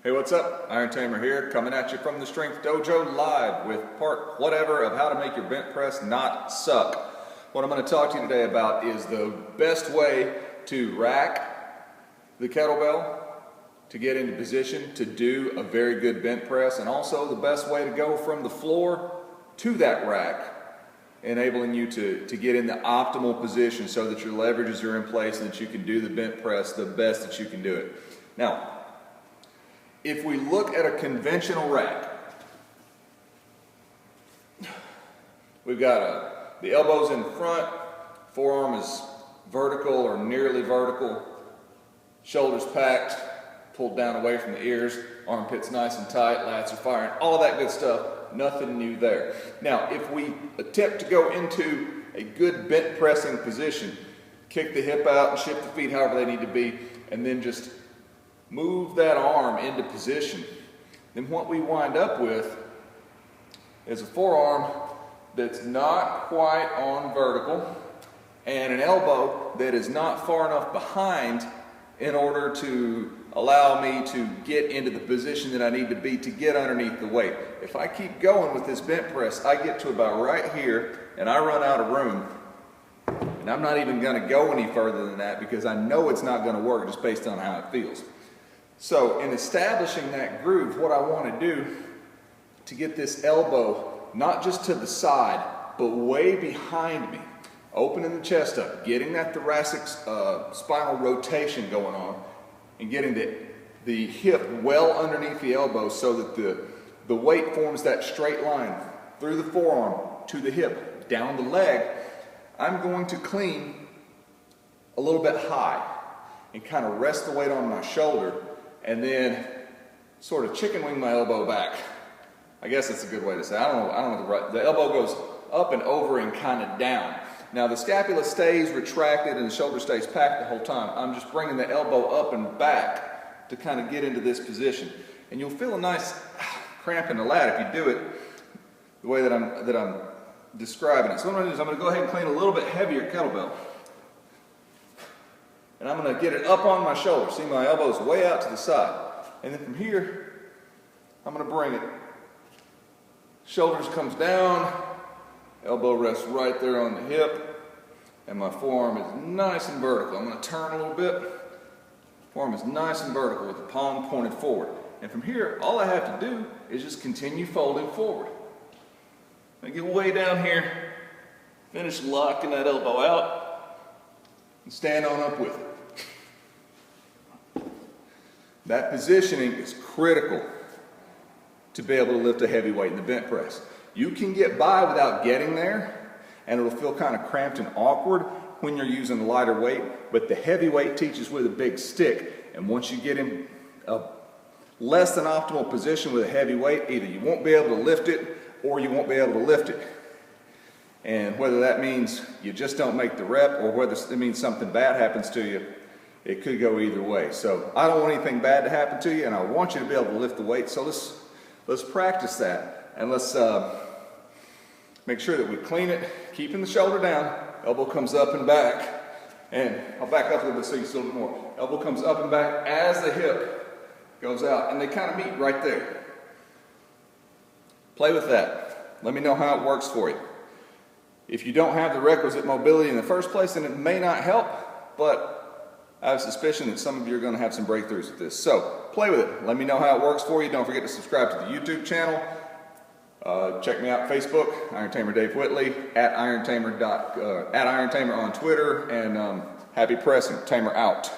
Hey, what's up? Iron Tamer here, coming at you from the Strength Dojo live with part whatever of how to make your bench press not suck. What I'm going to talk to you today about is the best way to rack the kettlebell to get into position to do a very good bench press, and also the best way to go from the floor to that rack, enabling you to get in the optimal position so that your leverages are in place and that you can do the bench press the best that you can do it. Now, if we look at a conventional rack, we've got the elbows in front, forearm is vertical or nearly vertical, shoulders packed, pulled down away from the ears, armpits nice and tight, lats are firing, all of that good stuff, nothing new there. Now, if we attempt to go into a good bench pressing position, kick the hip out and shift the feet however they need to be, and then just move that arm into position, then what we wind up with is a forearm that's not quite on vertical and an elbow that is not far enough behind in order to allow me to get into the position that I need to be to get underneath the weight. If I keep going with this bench press, I get to about right here and I run out of room, and I'm not even going to go any further than that because I know it's not going to work just based on how it feels. So in establishing that groove, what I want to do to get this elbow not just to the side, but way behind me, opening the chest up, getting that thoracic spinal rotation going on, and getting the hip well underneath the elbow so that the weight forms that straight line through the forearm to the hip, down the leg, I'm going to clean a little bit high and kind of rest the weight on my shoulder, and then sort of chicken wing my elbow back. I guess that's a good way to say it. I don't know the elbow goes up and over and kind of down. Now the scapula stays retracted and the shoulder stays packed the whole time. I'm just bringing the elbow up and back to kind of get into this position. And you'll feel a nice cramp in the lat if you do it the way that I'm describing it. So what I'm going to do is I'm going to go ahead and clean a little bit heavier kettlebell. And I'm going to get it up on my shoulder. See, my elbow's way out to the side. And then from here, I'm going to bring it. Shoulders comes down, elbow rests right there on the hip, and my forearm is nice and vertical. I'm going to turn a little bit. Forearm is nice and vertical with the palm pointed forward. And from here, all I have to do is just continue folding forward. I get way down here, finish locking that elbow out, and stand on up with it. That positioning is critical to be able to lift a heavy weight in the bench press. You can get by without getting there, and it'll feel kind of cramped and awkward when you're using a lighter weight, but the heavy weight teaches with a big stick, and once you get in a less than optimal position with a heavy weight, either you won't be able to lift it or you won't be able to lift it. And whether that means you just don't make the rep or whether it means something bad happens to you, it could go either way. So I don't want anything bad to happen to you, and I want you to be able to lift the weight. So let's practice that, and let's make sure that we clean it, keeping the shoulder down. Elbow comes up and back, and I'll back up a little bit so you see a little bit more. Elbow comes up and back as the hip goes out, and they kind of meet right there. Play with that. Let me know how it works for you. If you don't have the requisite mobility in the first place, then it may not help, but I have a suspicion that some of you are going to have some breakthroughs with this. So play with it. Let me know how it works for you. Don't forget to subscribe to the YouTube channel. Check me out Facebook, Iron Tamer Dave Whitley, at Iron Tamer on Twitter, and happy pressing. Tamer out.